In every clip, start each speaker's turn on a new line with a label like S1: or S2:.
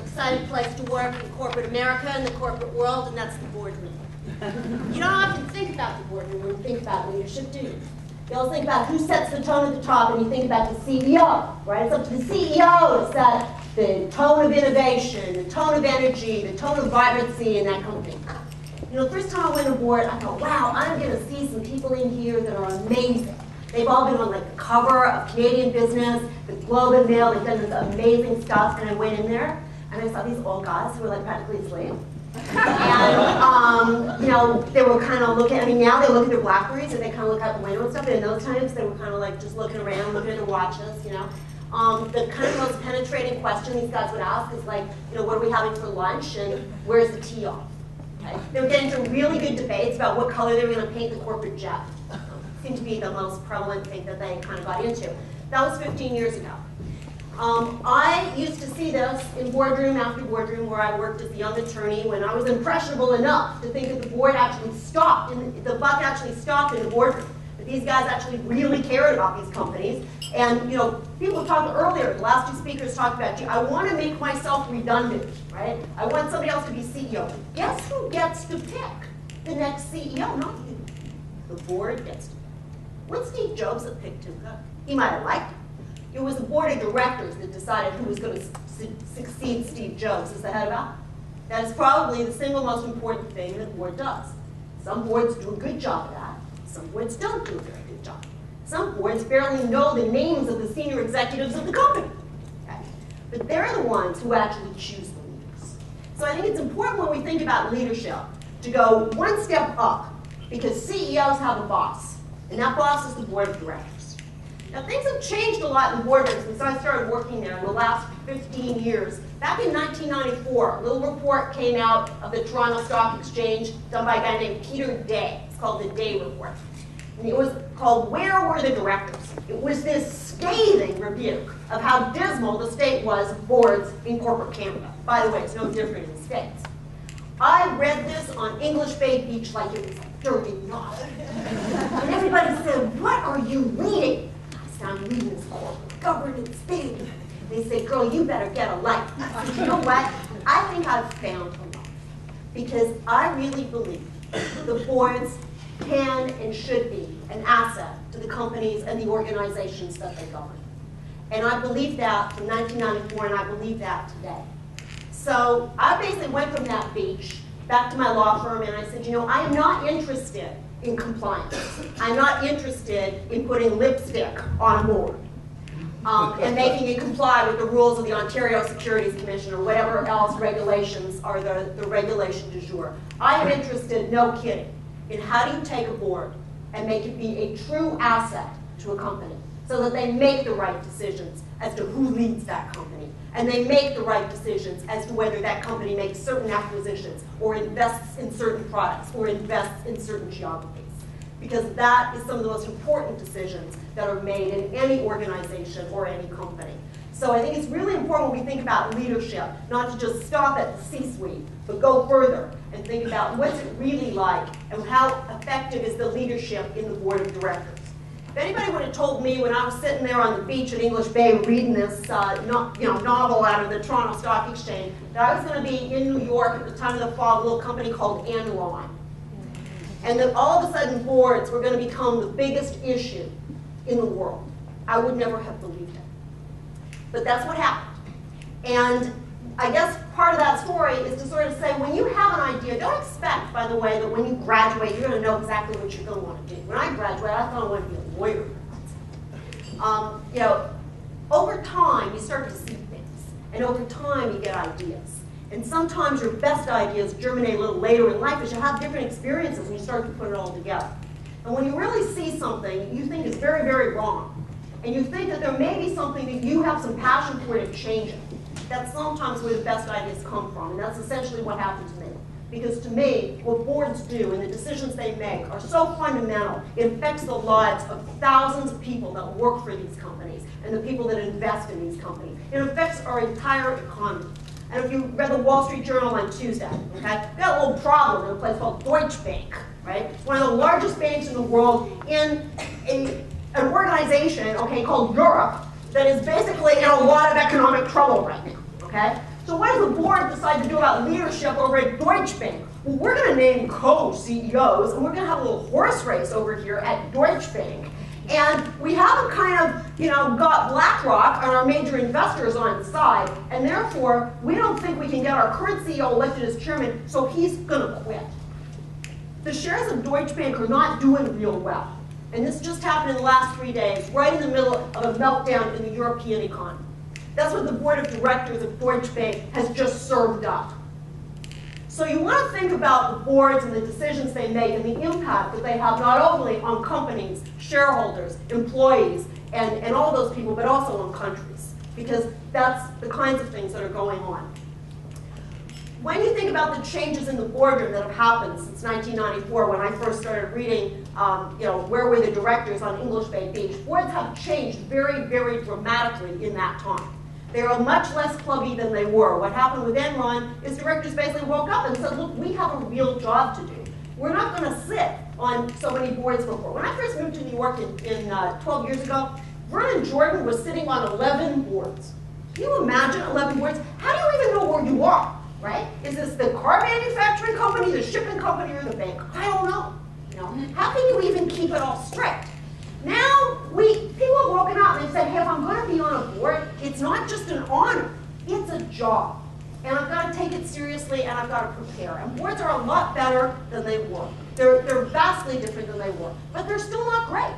S1: exciting place to work in corporate America and the corporate world, and that's the boardroom. You don't often think about the boardroom when you think about leadership, do you? You always think about who sets the tone at the top, and you think about the CEO, right? It's up to the CEO to set the tone of innovation, the tone of energy, the tone of vibrancy in that company. You know, the first time I went aboard, I thought, wow, I'm going to see some people in here that are amazing. They've all been on like the cover of Canadian Business, the Globe and Mail. They've done this amazing stuff. And I went in there, and I saw these old guys who were like practically asleep. And, you know, they were kind of looking, I mean, now they look at their BlackBerries and they kind of look out the window and stuff. But in those times, they were kind of like just looking around, looking at their watches, you know. The kind of most penetrating question these guys would ask is like, you know, what are we having for lunch and where's the tea off? Okay. They were getting into really good debates about what color they were going to paint the corporate jet. Seemed to be the most prevalent thing that they kind of got into. That was 15 years ago. I used to see this in boardroom after boardroom where I worked as a young attorney when I was impressionable enough to think that the board actually stopped, and the buck actually stopped in the boardroom. That these guys actually really cared about these companies. And you know, people talked earlier, the last two speakers talked about, gee, I want to make myself redundant, right? I want somebody else to be CEO. Guess who gets to pick the next CEO? Not you. The board gets to pick. What Steve Jobs had picked Tim Cook? He might have liked him. It was the board of directors that decided who was going to succeed Steve Jobs as the head of Apple. That is probably the single most important thing that the board does. Some boards do a good job of that. Some boards don't do a very good job. Some boards barely know the names of the senior executives of the company. Okay? But they're the ones who actually choose the leaders. So I think it's important when we think about leadership to go one step up, because CEOs have a boss. And that boss is the board of directors. Now things have changed a lot in boardrooms since I started working there in the last 15 years. Back in 1994, a little report came out of the Toronto Stock Exchange done by a guy named Peter Day. It's called the Day Report. And it was called Where Were the Directors? It was this scathing rebuke of how dismal the state was of boards in corporate Canada. By the way, it's no different in the States. I read this on English Bay Beach like it was a dirty novel. And everybody said, what are you reading? I said, I'm reading this corporate governance thing. They said, girl, you better get a life. I said, you know what? I think I've found a life. Because I really believe the boards can and should be an asset to the companies and the organizations that they govern. And I believe that from 1994, and I believe that today. So I basically went from that beach back to my law firm, and I said, you know, I am not interested in compliance. I'm not interested in putting lipstick on a board and making it comply with the rules of the Ontario Securities Commission or whatever else regulations are the regulation du jour. I am interested, no kidding, in how do you take a board and make it be a true asset to a company so that they make the right decisions as to who leads that company. And they make the right decisions as to whether that company makes certain acquisitions or invests in certain products or invests in certain geographies. Because that is some of the most important decisions that are made in any organization or any company. So I think it's really important when we think about leadership, not to just stop at the C-suite, but go further and think about what's it really like and how effective is the leadership in the board of directors. If anybody would have told me when I was sitting there on the beach at English Bay reading this novel out of the Toronto Stock Exchange, that I was going to be in New York at the time of the fall, a little company called Enron. And that all of a sudden boards were going to become the biggest issue in the world. I would never have believed it. But that's what happened. And I guess part of that story is to sort of say, when you have an idea, don't expect, by the way, that when you graduate, you're going to know exactly what you're going to want to do. When I graduated, I thought I wanted to be a lawyer. You know, over time, you start to see things. And over time, you get ideas. And sometimes your best ideas germinate a little later in life as you have different experiences and you start to put it all together. And when you really see something you think is very, very wrong, and you think that there may be something that you have some passion for to change it, that's sometimes where the best ideas come from. And that's essentially what happened to me. Because to me, what boards do and the decisions they make are so fundamental, it affects the lives of thousands of people that work for these companies and the people that invest in these companies. It affects our entire economy. And if you read the Wall Street Journal on Tuesday, okay, we got a little problem in a place called Deutsche Bank, right? It's one of the largest banks in the world in an organization, okay, called Europe that is basically in a lot of economic trouble right now, okay? So what does the board decide to do about leadership over at Deutsche Bank? Well, we're going to name co-CEOs, and we're going to have a little horse race over here at Deutsche Bank. And we haven't kind of, got BlackRock and our major investors on side, and therefore, we don't think we can get our current CEO elected as chairman, so he's going to quit. The shares of Deutsche Bank are not doing real well. And this just happened in the last 3 days, right in the middle of a meltdown in the European economy. That's what the board of directors of Deutsche Bank has just served up. So you want to think about the boards and the decisions they make and the impact that they have not only on companies, shareholders, employees, and all those people, but also on countries, because that's the kinds of things that are going on. When you think about the changes in the boardroom that have happened since 1994, when I first started reading, where were the directors on English Bay Beach, boards have changed very, very dramatically in that time. They are much less clubby than they were. What happened with Enron is directors basically woke up and said, look, we have a real job to do. We're not going to sit on so many boards before. When I first moved to New York in 12 years ago, Vernon Jordan was sitting on 11 boards. Can you imagine 11 boards? How do you even know where you are, right? Is this the car manufacturing company, the shipping company, or the bank? I don't know. How can you even keep it all straight? Now, people have woken up and they've said, hey, if I'm going to be on a board, it's not just an honor, it's a job. And I've got to take it seriously and I've got to prepare. And boards are a lot better than they were. They're vastly different than they were, but they're still not great.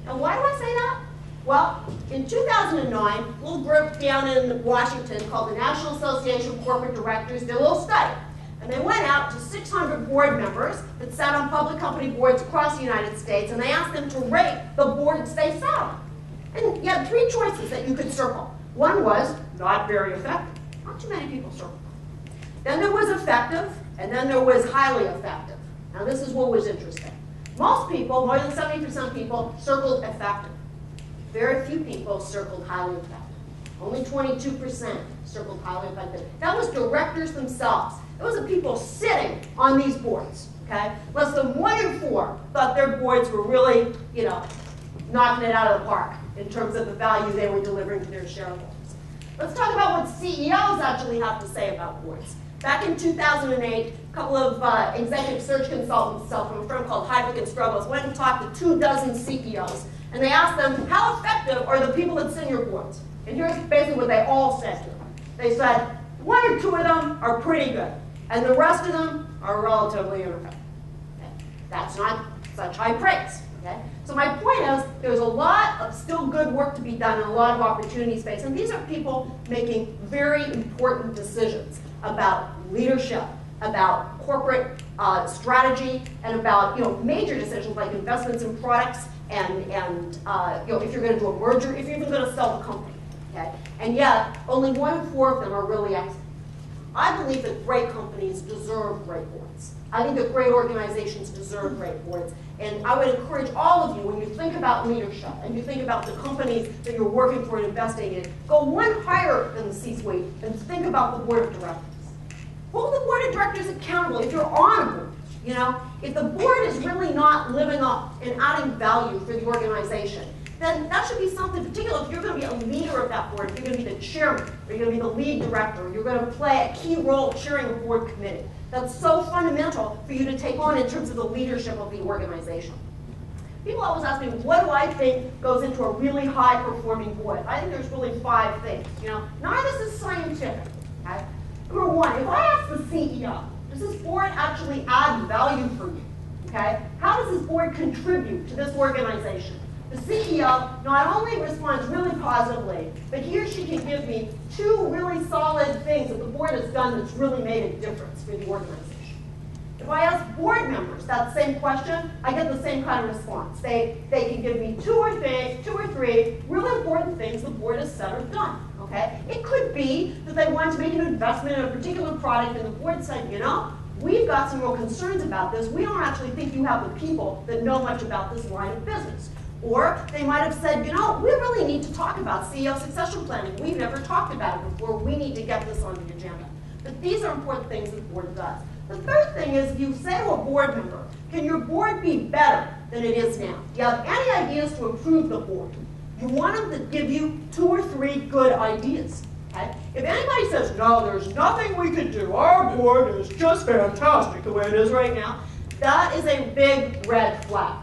S1: And why do I say that? Well, in 2009, a little group down in Washington called the National Association of Corporate Directors did a little study. And they went out to 600 board members that sat on public company boards across the United States, and they asked them to rate the boards they sat on. And you had 3 choices that you could circle. One was not very effective. Not too many people circled. Then there was effective, and then there was highly effective. Now this is what was interesting. Most people, more than 70% of people, circled effective. Very few people circled highly effective. Only 22% circled highly effective. That was directors themselves. Those are people sitting on these boards, okay? Less than 1 in 4 thought their boards were really, knocking it out of the park in terms of the value they were delivering to their shareholders. Let's talk about what CEOs actually have to say about boards. Back in 2008, a couple of executive search consultants from a firm called Heidrick & Struggles went and talked to 24 CEOs, and they asked them, how effective are the people that sit in your boards? And here's basically what they all said to them. They said, 1 or 2 of them are pretty good, and the rest of them are relatively ineffective. Okay? That's not such high praise. Okay? So my point is, there's a lot of still good work to be done and a lot of opportunity space. And these are people making very important decisions about leadership, about corporate strategy, and about major decisions like investments in products and if you're going to do a merger, if you're even going to sell the company. Okay? And yet, only 1 in 4 of them are really excellent. I believe that great companies deserve great boards. I think that great organizations deserve great boards. And I would encourage all of you, when you think about leadership and you think about the companies that you're working for and investing in, go 1 higher than the C-suite and think about the board of directors. Hold the board of directors accountable if you're on a board. If the board is really not living up and adding value for the organization, then that should be something particular. If you're going to be a leader of that board, if you're going to be the chairman, or you're going to be the lead director, or you're going to play a key role chairing a board committee. That's so fundamental for you to take on in terms of the leadership of the organization. People always ask me, what do I think goes into a really high-performing board? I think there's really 5 things. None of this is scientific. Okay? Number 1, if I ask the CEO, does this board actually add value for you? Okay? How does this board contribute to this organization? The CEO not only responds really positively, but he or she can give me 2 really solid things that the board has done that's really made a difference for the organization. If I ask board members that same question, I get the same kind of response. They can give me 2 or 3 really important things the board has said or done. Okay? It could be that they want to make an investment in a particular product and the board said, we've got some real concerns about this. We don't actually think you have the people that know much about this line of business. Or they might have said, we really need to talk about CEO succession planning. We've never talked about it before. We need to get this on the agenda. But these are important things that the board does. The third thing is, if you say to a board member, can your board be better than it is now? Do you have any ideas to improve the board? You want them to give you 2 or 3 good ideas. Okay? If anybody says, no, there's nothing we can do, our board is just fantastic the way it is right now, that is a big red flag.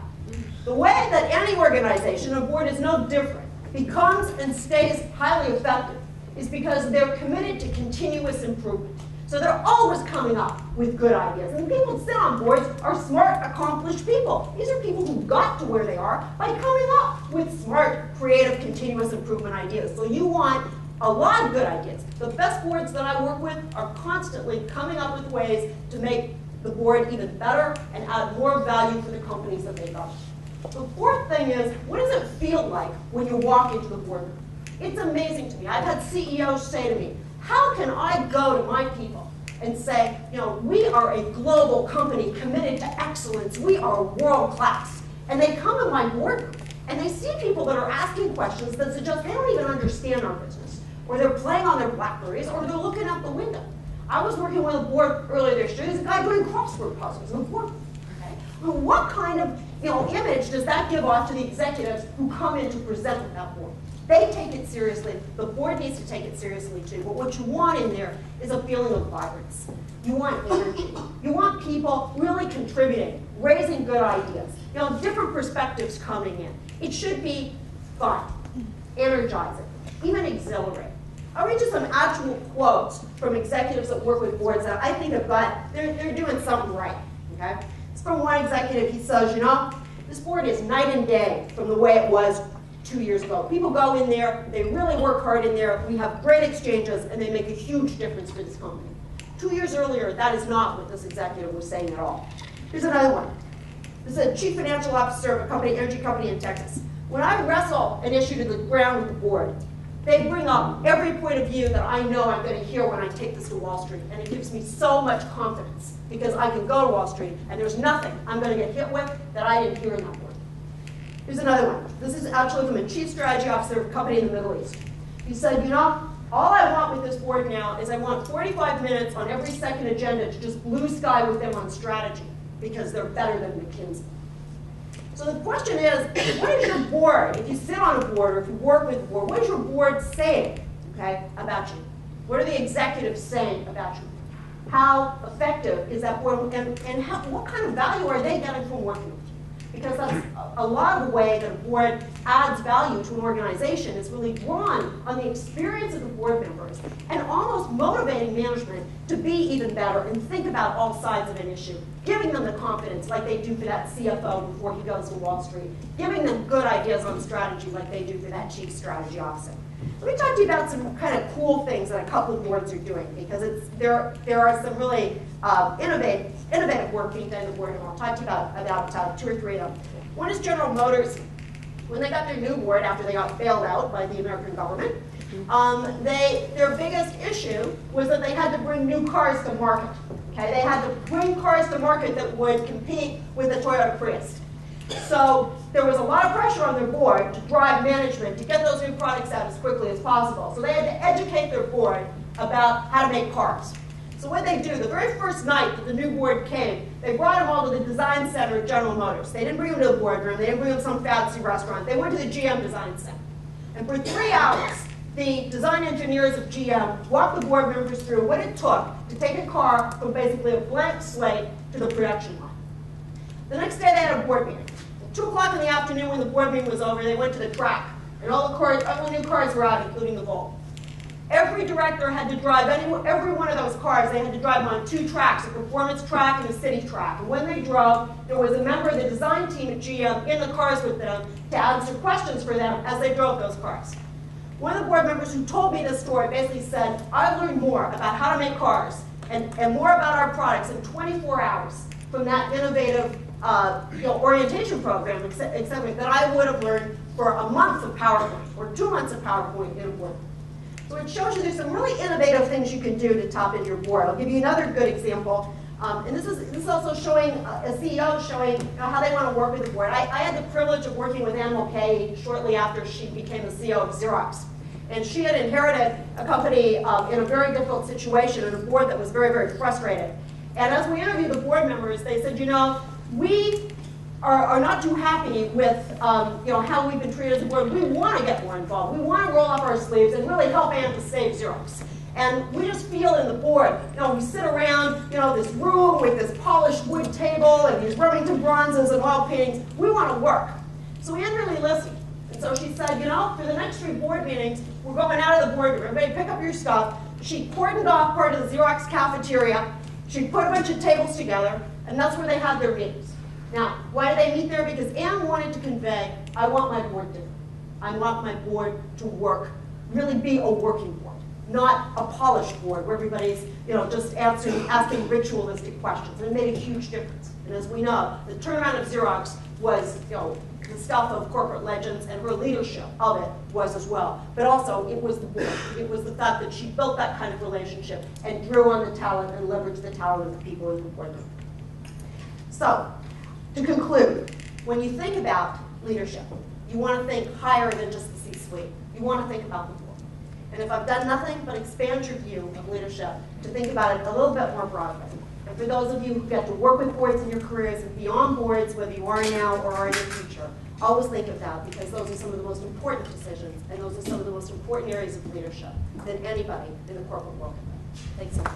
S1: The way that any organization, a board is no different, becomes and stays highly effective is because they're committed to continuous improvement. So they're always coming up with good ideas. And the people that sit on boards are smart, accomplished people. These are people who got to where they are by coming up with smart, creative, continuous improvement ideas. So you want a lot of good ideas. The best boards that I work with are constantly coming up with ways to make the board even better and add more value for the companies that they govern. The fourth thing is, what does it feel like when you walk into the boardroom? It's amazing to me. I've had CEOs say to me, how can I go to my people and say, you know, we are a global company committed to excellence. We are world class. And they come in my boardroom and they see people that are asking questions that suggest they don't even understand our business, or they're playing on their Blackberries, or they're looking out the window. I was working with a board earlier this year. There's a guy doing crossword puzzles in the boardroom. Okay? Well, what kind of image does that give off to the executives who come in to present with that board? They take it seriously. The board needs to take it seriously too. But what you want in there is a feeling of vibrance. You want energy. You want people really contributing, raising good ideas. Different perspectives coming in. It should be fun, energizing, even exhilarating. I'll read you some actual quotes from executives that work with boards that I think they're doing something right. Okay? It's from one executive. He says, this board is night and day from the way it was 2 years ago. People go in there, they really work hard in there, we have great exchanges, and they make a huge difference for this company. 2 years earlier, that is not what this executive was saying at all. Here's another one. This is a chief financial officer of a energy company in Texas. When I wrestle an issue to the ground with the board, they bring up every point of view that I know I'm going to hear when I take this to Wall Street, and it gives me so much confidence because I can go to Wall Street and there's nothing I'm going to get hit with that I didn't hear in that board. Here's another one. This is actually from a chief strategy officer of a company in the Middle East. He said, all I want with this board now is I want 45 minutes on every second agenda to just blue sky with them on strategy because they're better than McKinsey. So the question is, what is your board, if you sit on a board or if you work with a board, what is your board saying, about you? What are the executives saying about you? How effective is that board, and what kind of value are they getting from working with you? Because that's a lot of the way that a board adds value to an organization is really drawn on the experience of the board members and almost motivating management to be even better and think about all sides of an issue, giving them the confidence like they do for that CFO before he goes to Wall Street, giving them good ideas on strategy like they do for that chief strategy officer. Let me talk to you about some kind of cool things that a couple of boards are doing, because there are some really innovative work being done in the board, and I'll talk to you about 2 or 3 of them. One is General Motors. When they got their new board after they got bailed out by the American government, their biggest issue was that they had to bring new cars to market. Okay? They had to bring cars to market that would compete with the Toyota Prius. So there was a lot of pressure on their board to drive management to get those new products out as quickly as possible. So they had to educate their board about how to make cars. So what they do, the very first night that the new board came, they brought them all to the design center at General Motors. They didn't bring them to the boardroom. They didn't bring them to some fancy restaurant. They went to the GM design center. And for 3 hours, the design engineers of GM walked the board members through what it took to take a car from basically a blank slate to the production line. The next day, they had a board meeting. At 2 o'clock in the afternoon, when the board meeting was over, they went to the track. And all the new cars were out, including the Volt. Every director had to drive, every one of those cars, they had to drive on 2 tracks, a performance track and a city track. And when they drove, there was a member of the design team at GM in the cars with them to answer questions for them as they drove those cars. One of the board members who told me this story basically said, I learned more about how to make cars and more about our products in 24 hours from that innovative orientation program, etc., that I would have learned for a month of PowerPoint or 2 months of PowerPoint in a board. So it shows you there's some really innovative things you can do to top in your board. I'll give you another good example. And this is also showing a CEO showing how they want to work with the board. I had the privilege of working with Ann Mulcahy shortly after she became the CEO of Xerox. And she had inherited a company in a very difficult situation and a board that was very, very frustrated. And as we interviewed the board members, they said, we are not too happy with how we've been treated as a board, we want to get more involved. We want to roll up our sleeves and really help Ann to save Xerox. And we just feel in the board, we sit around, this room with this polished wood table and these Remington bronzes and oil paintings. We want to work. So Ann really listened. And so she said, for the next 3 board meetings, we're going out of the boardroom. Everybody pick up your stuff. She cordoned off part of the Xerox cafeteria. She put a bunch of tables together, and that's where they had their meetings. Now, why did they meet there? Because Ann wanted to convey, I want my board different. I want my board to work, really be a working board, not a polished board where everybody's just asking ritualistic questions. And it made a huge difference. And as we know, the turnaround of Xerox was the stuff of corporate legends, and her leadership of it was as well. But also, it was the board. It was the fact that she built that kind of relationship and drew on the talent and leveraged the talent of the people in the boardroom. So, to conclude, when you think about leadership, you want to think higher than just the C-suite. You want to think about the board. And if I've done nothing but expand your view of leadership, to think about it a little bit more broadly. And for those of you who get to work with boards in your careers and beyond boards, whether you are now or are in the future, always think of that, because those are some of the most important decisions, and those are some of the most important areas of leadership than anybody in the corporate world. Thanks so much.